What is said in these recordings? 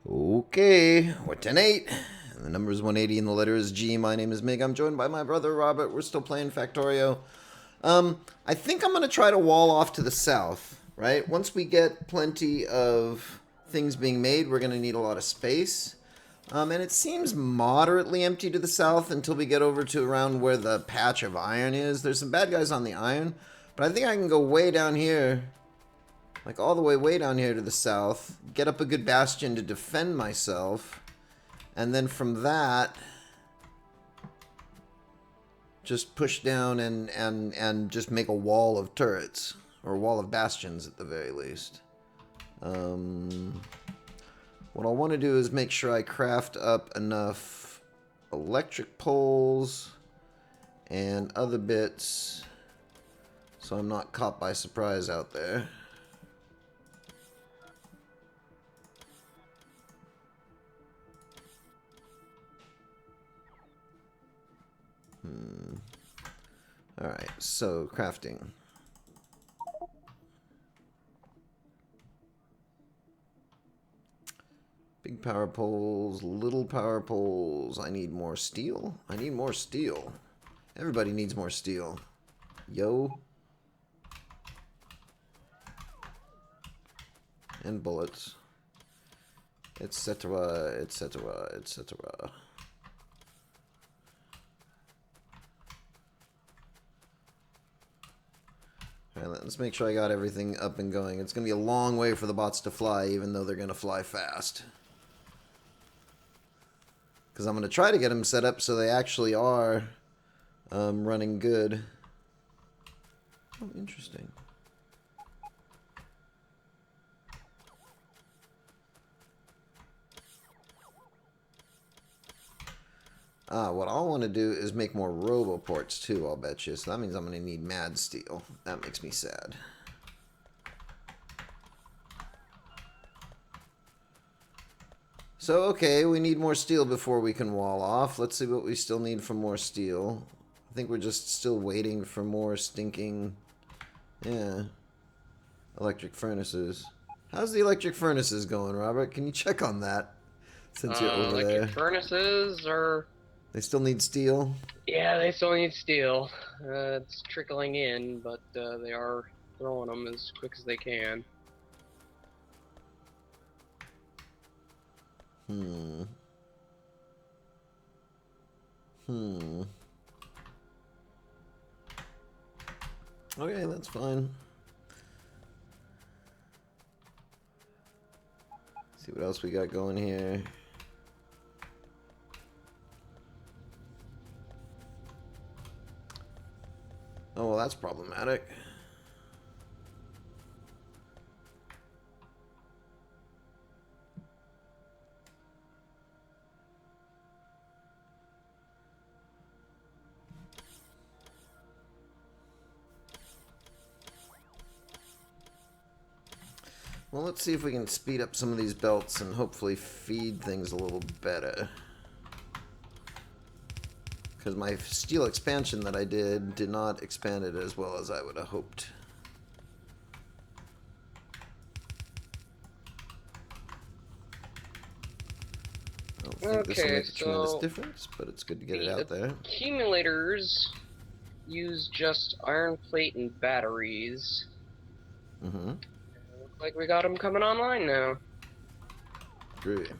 Okay, we're 10-8. The number is 180 and the letter is G. My name is Mig. I'm joined by my brother Robert. We're still playing Factorio. I think I'm going to try to wall off to the south, right? Once we get plenty of things being made, we're going to need a lot of space. And it seems moderately empty to the south until we get over to around where the patch of iron is. There's some bad guys on the iron, but I think I can go way down here. Like all the way down here to the south, get up a good bastion to defend myself, and then from that, just push down and just make a wall of turrets, or a wall of bastions at the very least. What I want to do is make sure I craft up enough electric poles and other bits so I'm not caught by surprise out there. Alright, so crafting. Big power poles, little power poles. I need more steel. I need more steel. Everybody needs more steel. Yo. And bullets. Etc., etc., etc. Alright, let's make sure I got everything up and going. It's going to be a long way for the bots to fly, even though they're going to fly fast. Because I'm going to try to get them set up so they actually are running good. Oh, interesting. What I want to do is make more roboports too, I'll bet you. So that means I'm going to need mad steel. That makes me sad. So, okay, we need more steel before we can wall off. Let's see what we still need for more steel. I think we're just still waiting for more stinking... Yeah. Electric furnaces. How's the electric furnaces going, Robert? Can you check on that? Since you're over Electric there. furnaces are... They still need steel? Yeah, they still need steel. It's trickling in, but they are throwing them as quick as they can. Okay, that's fine. See what else we got going here. Oh, well, that's problematic. Well, let's see if we can speed up some of these belts and hopefully feed things a little better. Because my steel expansion that I did not expand it as well as I would have hoped. I don't think this will Okay, make a tremendous so difference, but it's good to get it the out there. accumulators use just iron plate and batteries. Mm-hmm. Looks like we got them coming online now. Great.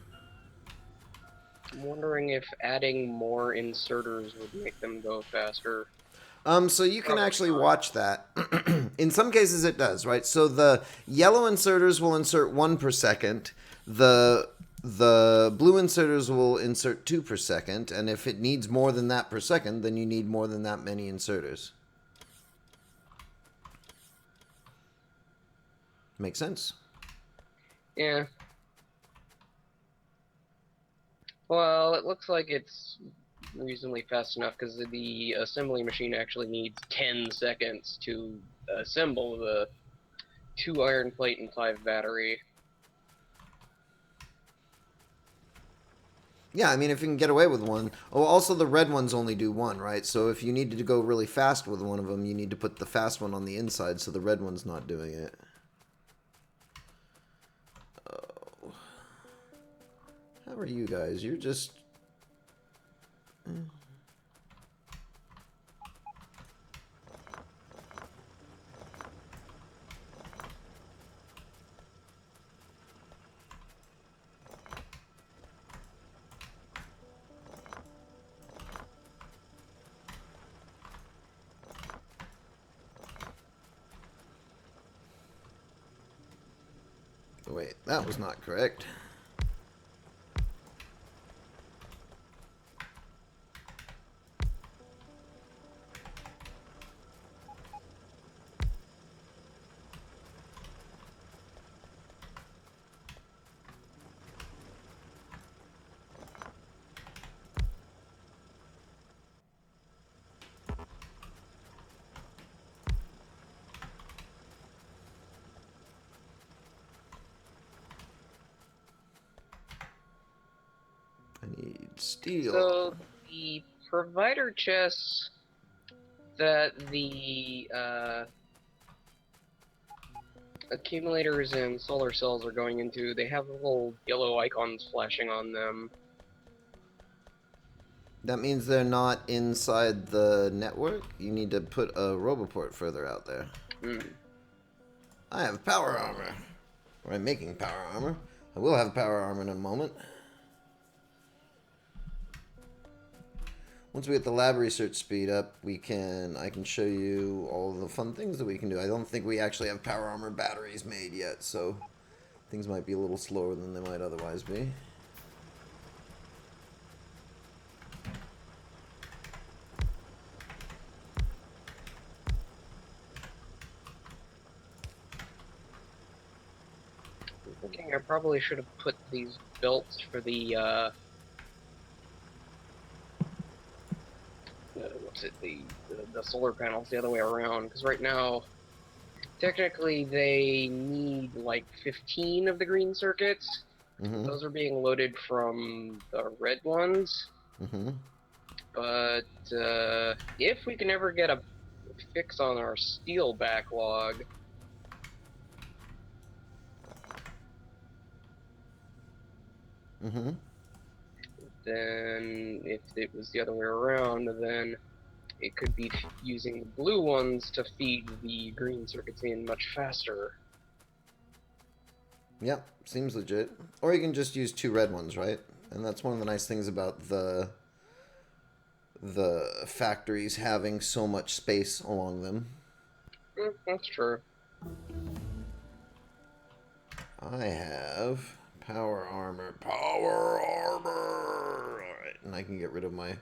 I'm wondering if adding more inserters would make them go faster. So you can Probably actually not. watch that. In some cases it does, right? So the yellow inserters will insert 1 per second. The blue inserters will insert 2 per second. And if it needs more than that per second, then you need more than that many inserters. Makes sense. Yeah. Well, it looks like it's reasonably fast enough because the assembly machine actually needs 10 seconds to assemble the 2 iron plate and 5 battery. Yeah, I mean, if you can get away with one. Oh, also the red ones only do 1, right? So if you needed to go really fast with one of them, you need to put the fast one on the inside so the red one's not doing it. How are you guys? You're just... Wait, that was not correct. I need steel. So the provider chests that the accumulators and solar cells are going into, they have little yellow icons flashing on them. That means they're not inside the network? You need to put a roboport further out there. I have power armor. Or I'm making power armor. I will have power armor in a moment. Once we get the lab research speed up, I can show you all the fun things that we can do. I don't think we actually have power armor batteries made yet, so things might be a little slower than they might otherwise be. I'm thinking I probably should have put these belts for the the solar panels the other way around, because right now technically they need like 15 of the green circuits. Those are being loaded from the red ones. But if we can ever get a fix on our steel backlog, then if it was the other way around, then it could be using the blue ones to feed the green circuits in much faster. Yep, seems legit. Or you can just use 2 red ones, right? And that's one of the nice things about the factories having so much space along them. That's true. I have power armor. Power armor! Alright, and I can get rid of my...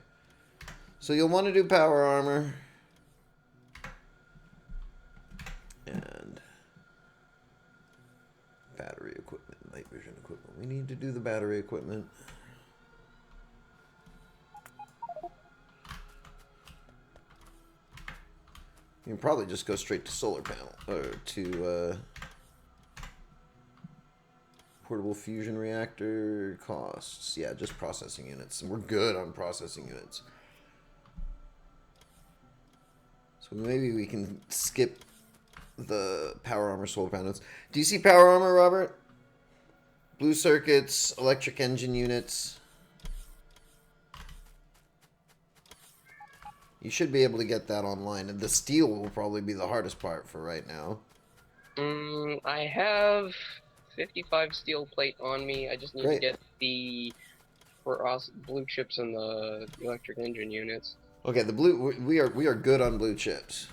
So you'll want to do power armor. And battery equipment, night vision equipment. We need to do the battery equipment. You can probably just go straight to solar panel, or to portable fusion reactor costs. Yeah, just processing units. We're good on processing units. So maybe we can skip the power armor solar panels. Do you see power armor, Robert? Blue circuits, electric engine units. You should be able to get that online. And the steel will probably be the hardest part for right now. I have 55 steel plate on me. I just need to get the blue chips and the electric engine units. Okay, the blue we are good on blue chips.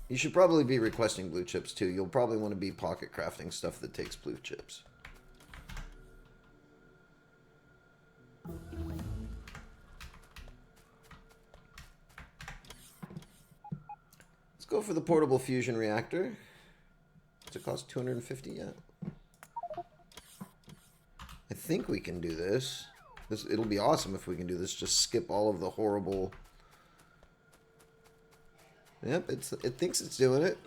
You should probably be requesting blue chips too. You'll probably want to be pocket crafting stuff that takes blue chips. Let's go for the portable fusion reactor. Does it cost 250 yet? I think we can do this. It'll be awesome if we can do this. Just skip all of the horrible... Yep, it thinks it's doing it.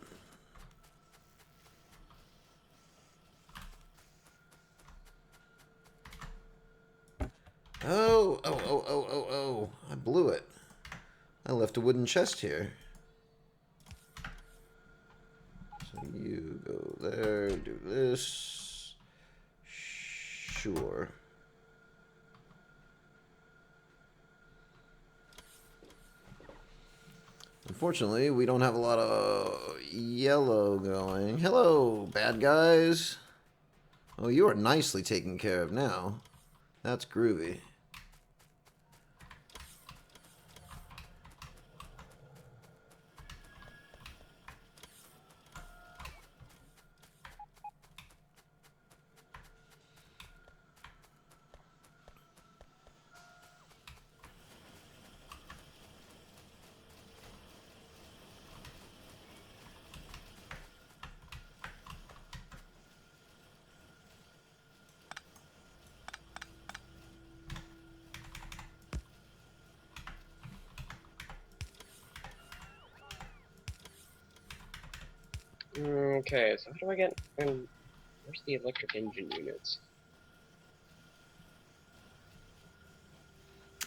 Oh, I blew it. I left a wooden chest here. So you go there, do this. Sure. Unfortunately, we don't have a lot of yellow going. Hello, bad guys. Oh, you are nicely taken care of now. That's groovy. Okay, so how do I get... where's the electric engine units?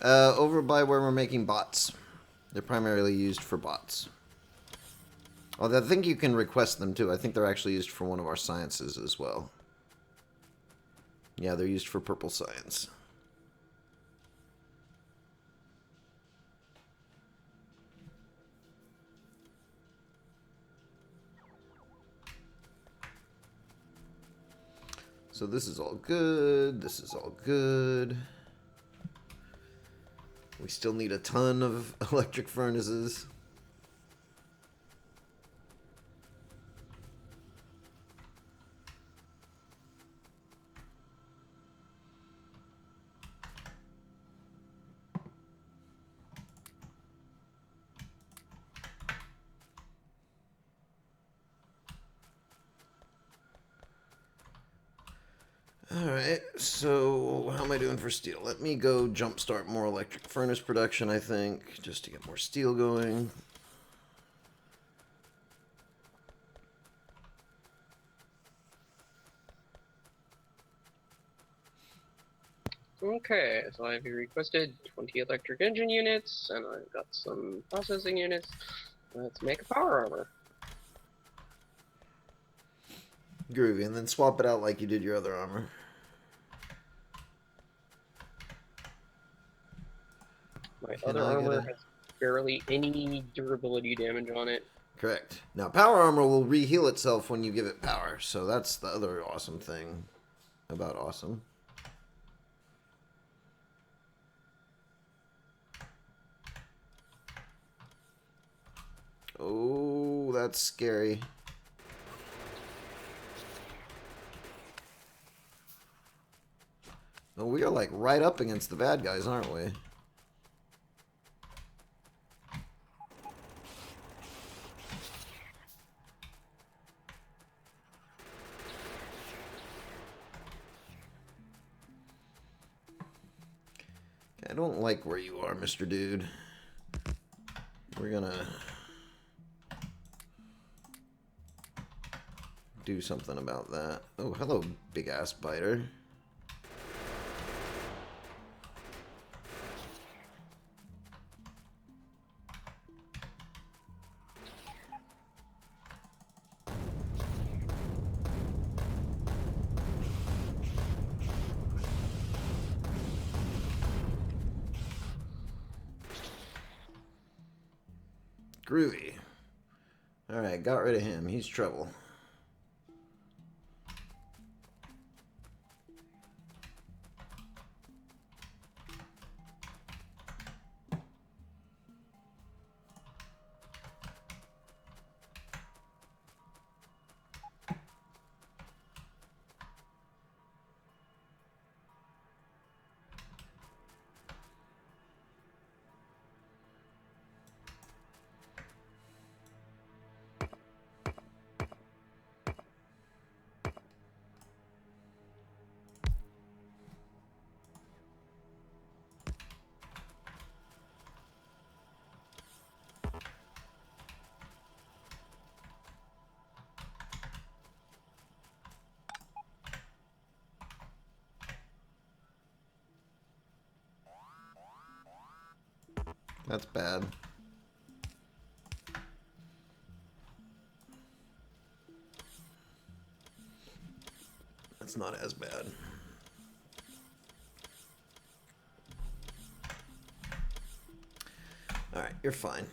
Over by where we're making bots. They're primarily used for bots. Although I think you can request them too. I think they're actually used for one of our sciences as well. Yeah, they're used for purple science. So this is all good. This is all good. We still need a ton of electric furnaces. Alright, so how am I doing for steel? Let me go jumpstart more electric furnace production, I think, just to get more steel going. Okay, so I've requested 20 electric engine units, and I've got some processing units. Let's make a power armor. Groovy, and then swap it out like you did your other armor. My other armor has barely any durability damage on it. Correct. Now, power armor will re-heal itself when you give it power, so that's the other awesome thing about awesome. Oh, that's scary. Oh, we are like right up against the bad guys, aren't we? I don't like where you are, Mr. Dude. We're gonna do something about that. Oh, hello, big-ass biter. Groovy. Alright, got rid of him. He's trouble. That's bad. That's not as bad. Alright, you're fine.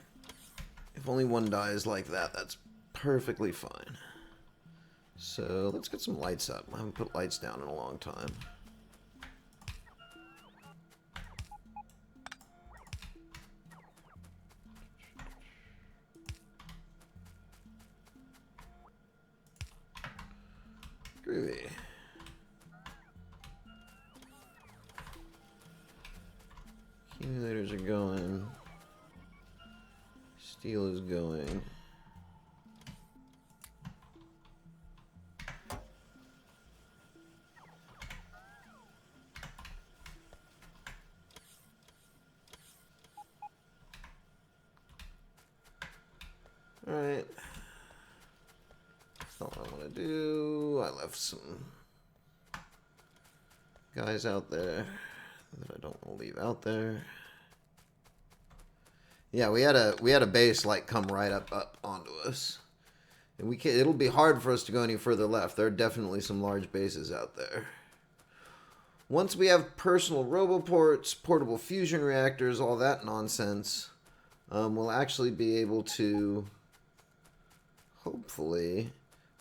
If only one dies like that, that's perfectly fine. So let's get some lights up. I haven't put lights down in a long time. Groovy. Accumulators are going. Steel is going. Alright. That's not what I want to do. I left some guys out there that I don't want to leave out there. Yeah, we had a base like come right up onto us. And we can it'll be hard for us to go any further left. There are definitely some large bases out there. Once we have personal roboports, portable fusion reactors, all that nonsense, we'll actually be able to hopefully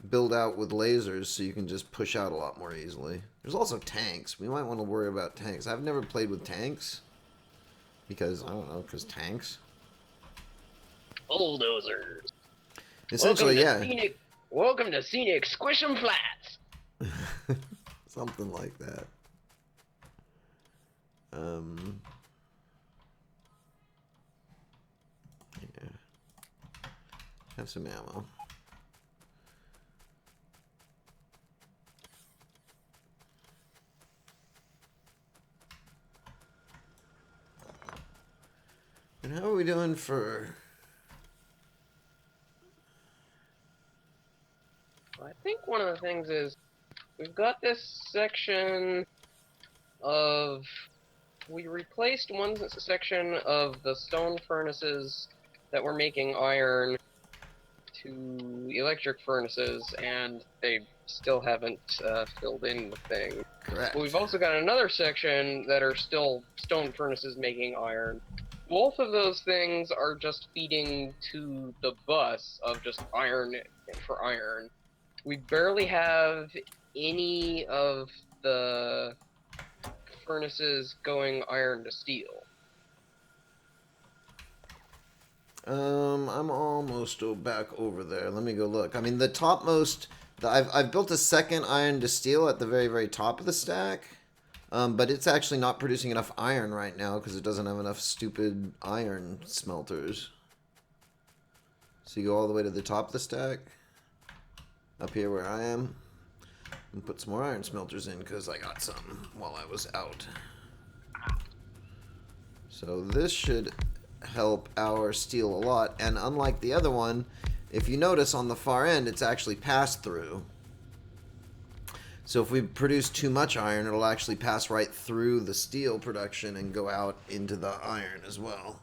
build out with lasers so you can just push out a lot more easily. There's also tanks. We might want to worry about tanks. I've never played with tanks because, I don't know, because tanks. Bulldozers. Essentially, Welcome to scenic Squish 'em Flats. Something like that. Yeah. Have some ammo. And how are we doing for... I think one of the things is we've got this section of... We replaced one section of the stone furnaces that were making iron to electric furnaces, and they still haven't filled in the thing. Correct. But we've also got another section that are still stone furnaces making iron. Both of those things are just feeding to the bus of just iron for iron. We barely have any of the furnaces going iron to steel. I'm almost back over there. Let me go look. I mean, the topmost... I've built a second iron to steel at the very, very top of the stack. But it's actually not producing enough iron right now because it doesn't have enough stupid iron smelters. So you go all the way to the top of the stack. Up here where I am. And put some more iron smelters in because I got some while I was out. So this should help our steel a lot. And unlike the other one, if you notice on the far end, it's actually passed through. So if we produce too much iron, it'll actually pass right through the steel production and go out into the iron as well.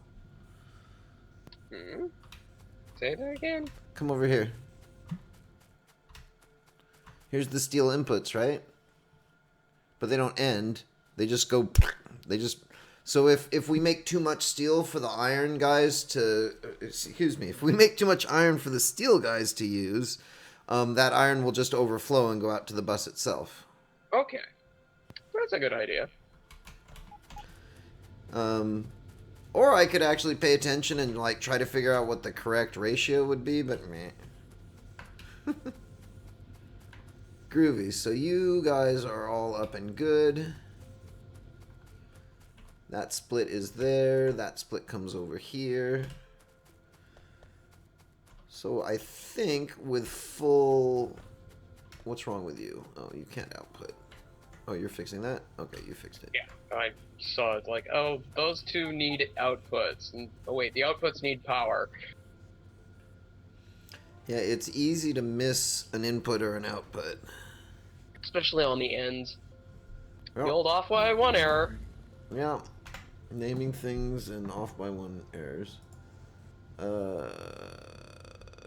Say that again? Come over here. Here's the steel inputs, right? But they don't end. They just go... They just... So if we make too much steel for the iron guys to... Excuse me. If we make too much iron for the steel guys to use, that iron will just overflow and go out to the bus itself. Okay. That's a good idea. Or I could actually pay attention and like try to figure out what the correct ratio would be, but meh. Groovy. So you guys are all up and good. That split is there. That split comes over here. So I think with full... What's wrong with you? Oh, you can't output. Oh, you're fixing that? Okay, you fixed it. Yeah, I saw it like, oh, those two need outputs. And, oh wait, the outputs need power. Yeah, it's easy to miss an input or an output. Especially on the ends. Well, The old off by one error. yeah. Naming things and off by one errors.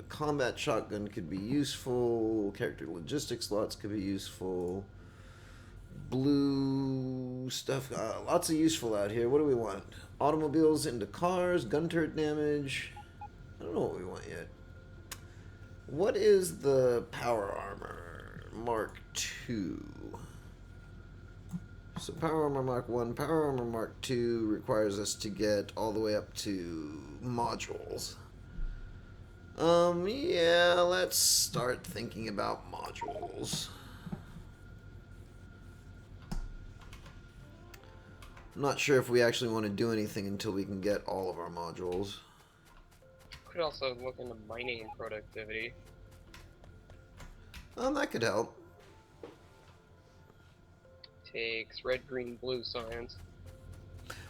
Combat shotgun could be useful. Character logistics slots could be useful. Blue stuff. Lots of useful out here. What do we want? Automobiles into cars. Gun turret damage. I don't know what we want yet. What is the power armor Mark II? So power armor Mark 1, power armor Mark 2 requires us to get all the way up to modules. Yeah, let's start thinking about modules. I'm not sure if we actually want to do anything until we can get all of our modules. Could also look into mining productivity. That could help. Takes red, green, blue science.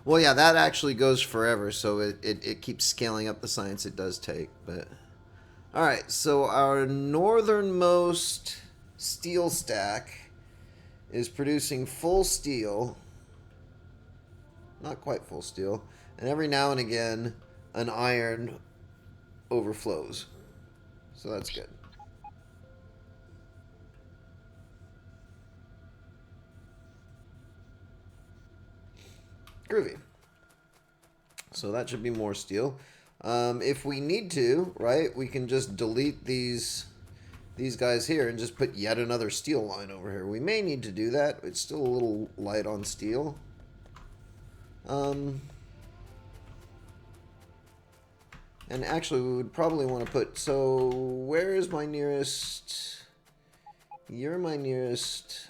Well, yeah, that actually goes forever, so it keeps scaling up the science it does take. But all right, so our northernmost steel stack is producing full steel. Not quite full steel. And every now and again, an iron overflows. So that's good. Groovy. So that should be more steel. If we need to, right, we can just delete these guys here and just put yet another steel line over here. We may need to do that. It's still a little light on steel. And actually, we would probably want to put... So, where is my nearest... You're my nearest...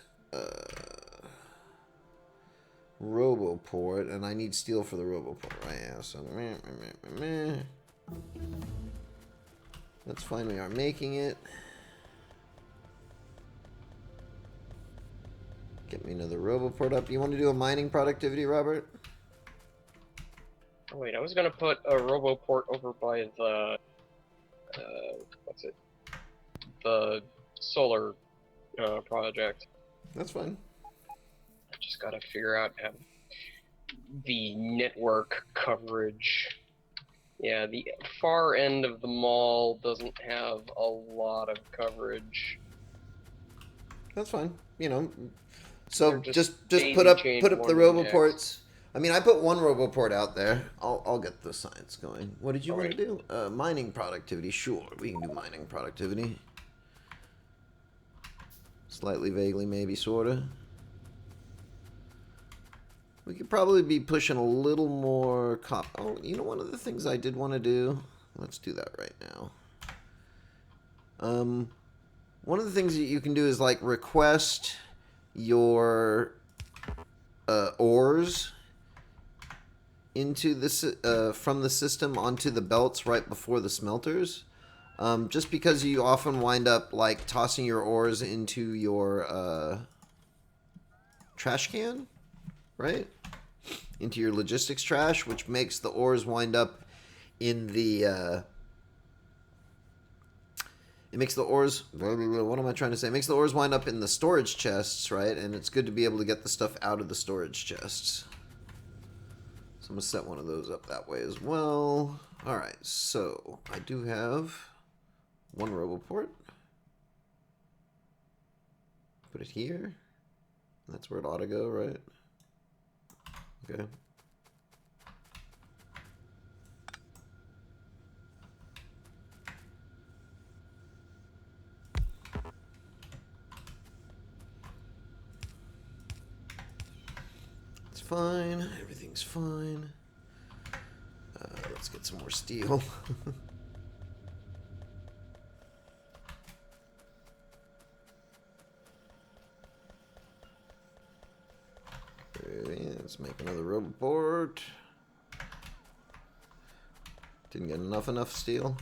Roboport, and I need steel for the Roboport, right? Yeah, so... That's fine, we are making it. Get me another Roboport up. You want to do a mining productivity, Robert? Oh, wait, I was gonna put a Roboport over by the... what's it? The solar project. That's fine. I just gotta figure out how the network coverage. Yeah, the far end of the mall doesn't have a lot of coverage. That's fine. You know, so They're just daisy put up chained the one to the Roboports. next. I mean, I put one Roboport out there. I'll get the science going. What did you want Alright. to do? Mining productivity. Sure, we can do mining productivity. Slightly, vaguely, maybe, sorta. We could probably be pushing a little more Oh, you know, one of the things I did want to do. Let's do that right now. One of the things that you can do is like request your ores into this from the system onto the belts right before the smelters. Just because you often wind up like tossing your ores into your trash can, right? Into your logistics trash, which makes the ores wind up in the it makes the ores... What am I trying to say? It makes the ores wind up in the storage chests, right? And it's good to be able to get the stuff out of the storage chests. So I'm going to set one of those up that way as well. Alright, so I do have one Roboport. Put it here. That's where it ought to go, right? Okay. Fine, everything's fine. Let's get some more steel. Okay, let's make another Roboport. Didn't get enough steel.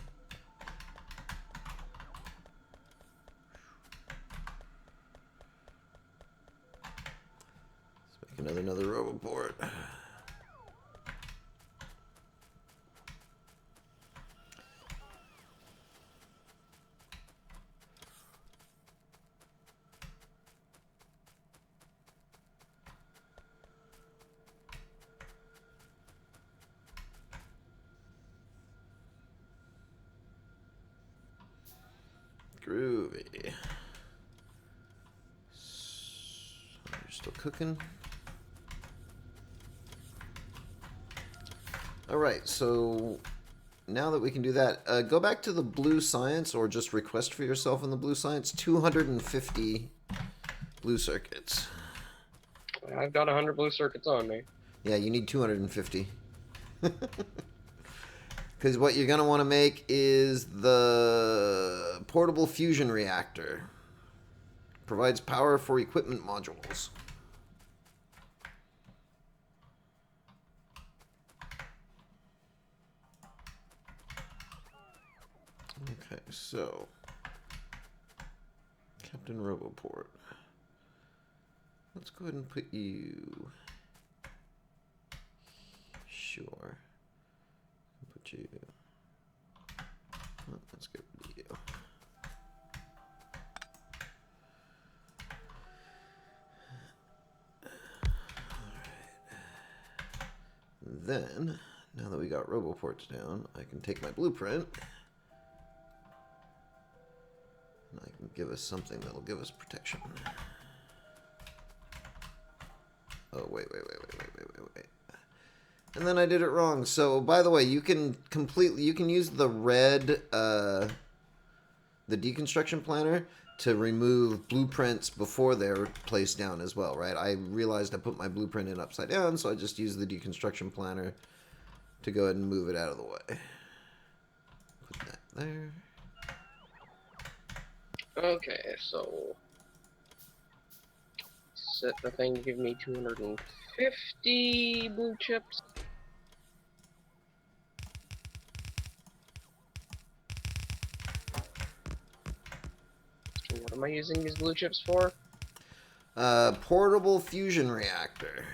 Let's make another Roboport. Groovy. You're still cooking. Alright, so now that we can do that, go back to the blue science, or just request for yourself in the blue science 250 blue circuits. I've got 100 blue circuits on me. Yeah, you need 250. Because what you're going to want to make is the portable fusion reactor. Provides power for equipment modules. Okay, so Captain Roboport. Let's go ahead and put you. Sure. Put you. Oh, let's get rid of you. Alright. Then, now that we got Roboports down, I can take my blueprint. And I can give us something that'll give us protection. Oh, wait. And then I did it wrong. So, by the way, you can use the red, the deconstruction planner to remove blueprints before they're placed down as well, right? I realized I put my blueprint in upside down, so I just used the deconstruction planner to go ahead and move it out of the way. Put that there. Okay, so set the thing to give me 250 blue chips. What am I using these blue chips for? Portable fusion reactor.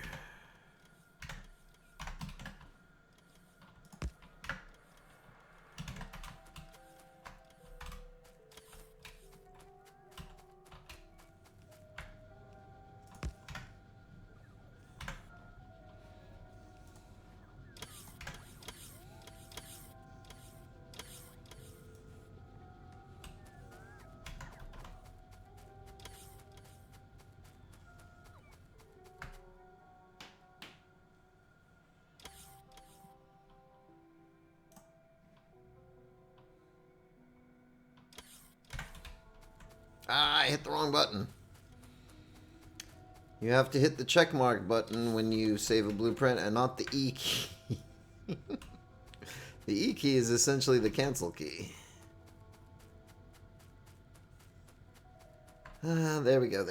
Ah, I hit the wrong button. You have to hit the checkmark button when you save a blueprint and not the E key. The E key is essentially the cancel key. There we go.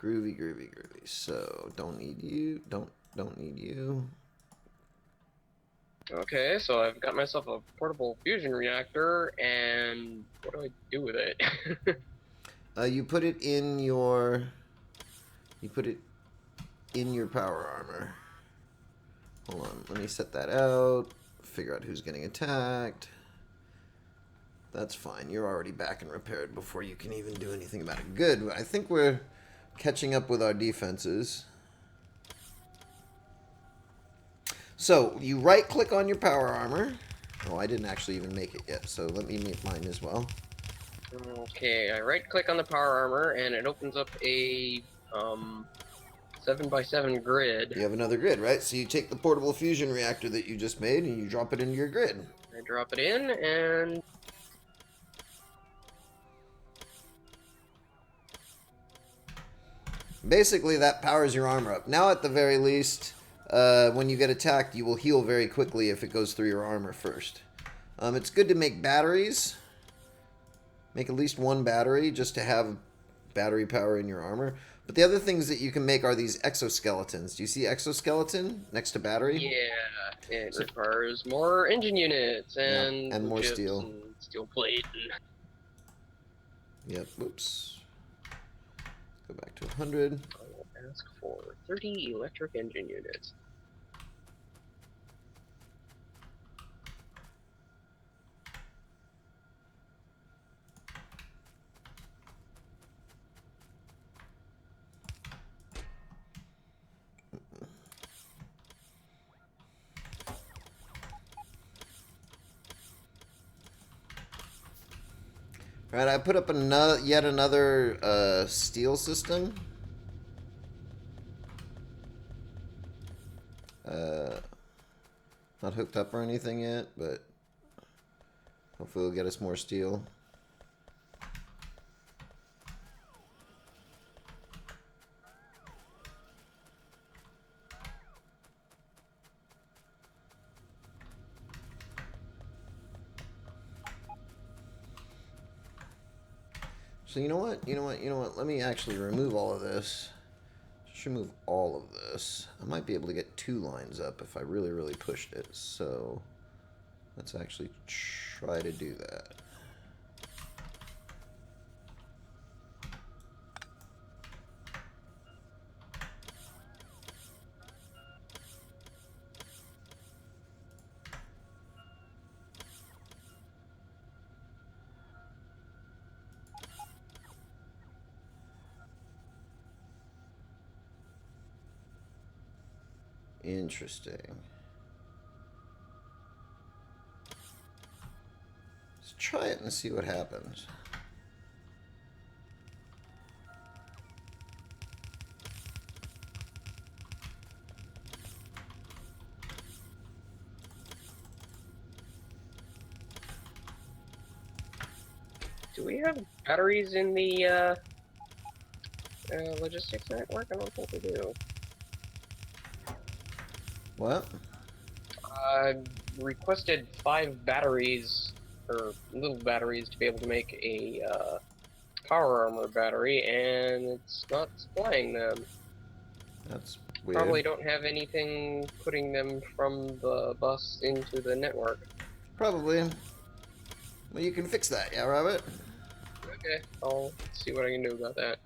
Groovy. So, don't need you. Don't need you. Okay, so I've got myself a portable fusion reactor, and what do I do with it? You put it in your... power armor. Hold on, let me set that out. Figure out who's getting attacked. That's fine. You're already back and repaired before you can even do anything about it. Good. I think we're catching up with our defenses. So, you right-click on your power armor. Oh, I didn't actually even make it yet, so let me make mine as well. Okay, I right-click on the power armor, and it opens up a 7x7 grid. You have another grid, right? So you take the portable fusion reactor that you just made, and you drop it into your grid. I drop it in, and... Basically, that powers your armor up. Now, at the very least, when you get attacked, you will heal very quickly if it goes through your armor first. It's good to make batteries. Make at least one battery just to have battery power in your armor. But the other things that you can make are these exoskeletons. Do you see exoskeleton next to battery? Yeah, it requires more engine units and more steel. And steel plate. Yep, whoops. Go back to 100. I will ask for 30 electric engine units. Alright, I put up yet another steel system. Not hooked up or anything yet, but hopefully it'll get us more steel. So you know what? Let me actually remove all of this. Just remove all of this. I might be able to get 2 lines up if I really, really pushed it. So let's actually try to do that. Interesting. Let's try it and see what happens. Do we have batteries in the logistics network? I don't think we do. What? I requested 5 batteries, or little batteries, to be able to make a power armor battery, and it's not supplying them. That's weird. Probably don't have anything putting them from the bus into the network. Probably. Well, you can fix that, yeah, Robert? Okay, I'll see what I can do about that.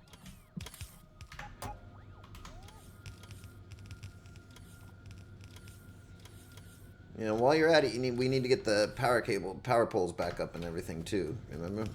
You know, while you're at it, we need to get the power poles back up and everything too. Remember?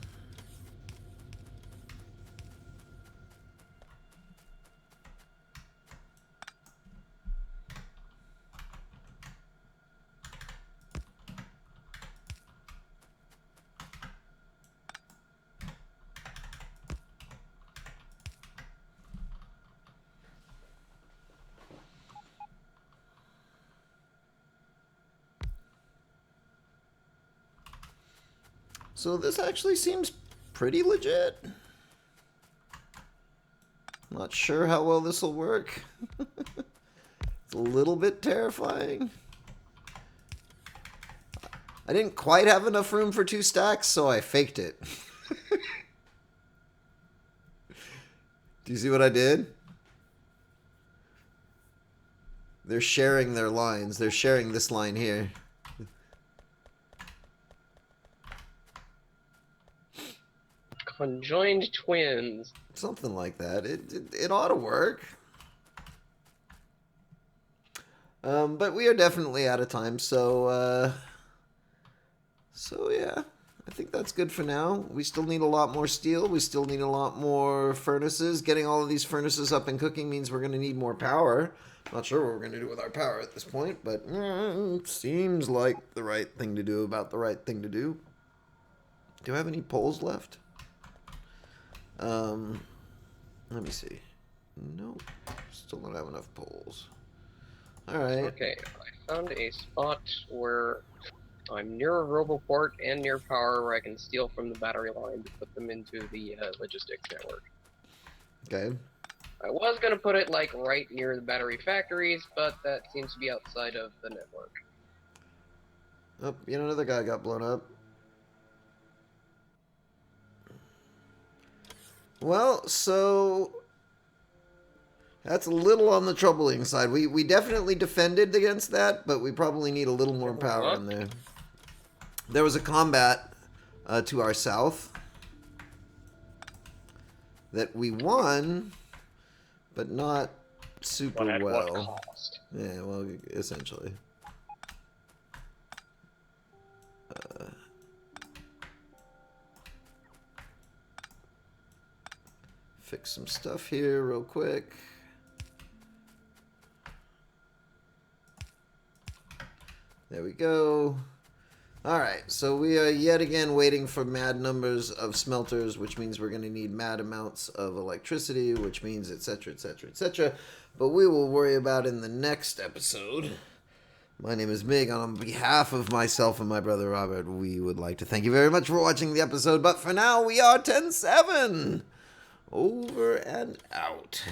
So this actually seems pretty legit. Not sure how well this will work. It's a little bit terrifying. I didn't quite have enough room for 2 stacks, so I faked it. Do you see what I did? They're sharing their lines. They're sharing this line here. Conjoined twins. Something like that. It ought to work. But we are definitely out of time, so yeah, I think that's good for now. We still need a lot more steel. We still need a lot more furnaces. Getting all of these furnaces up and cooking means we're going to need more power. Not sure what we're going to do with our power at this point, but it seems like the right thing to do about the right thing to do. Do I have any poles left? Let me see. Nope. Still don't have enough poles. Alright. Okay, I found a spot where I'm near a roboport and near power where I can steal from the battery line to put them into the logistics network. Okay. I was going to put it like right near the battery factories, but that seems to be outside of the network. Oh, you know, another guy got blown up. Well, so that's a little on the troubling side. We definitely defended against that, but we probably need a little more power in there. There was a combat to our south that we won, but not super But at well. what cost? Yeah, well, essentially. Fix some stuff here real quick. There we go. Alright, so we are yet again waiting for mad numbers of smelters, which means we're going to need mad amounts of electricity, which means etc, etc, etc. But we will worry about in the next episode. My name is Mig, and on behalf of myself and my brother Robert, we would like to thank you very much for watching the episode, but for now, we are 10-7! Over and out.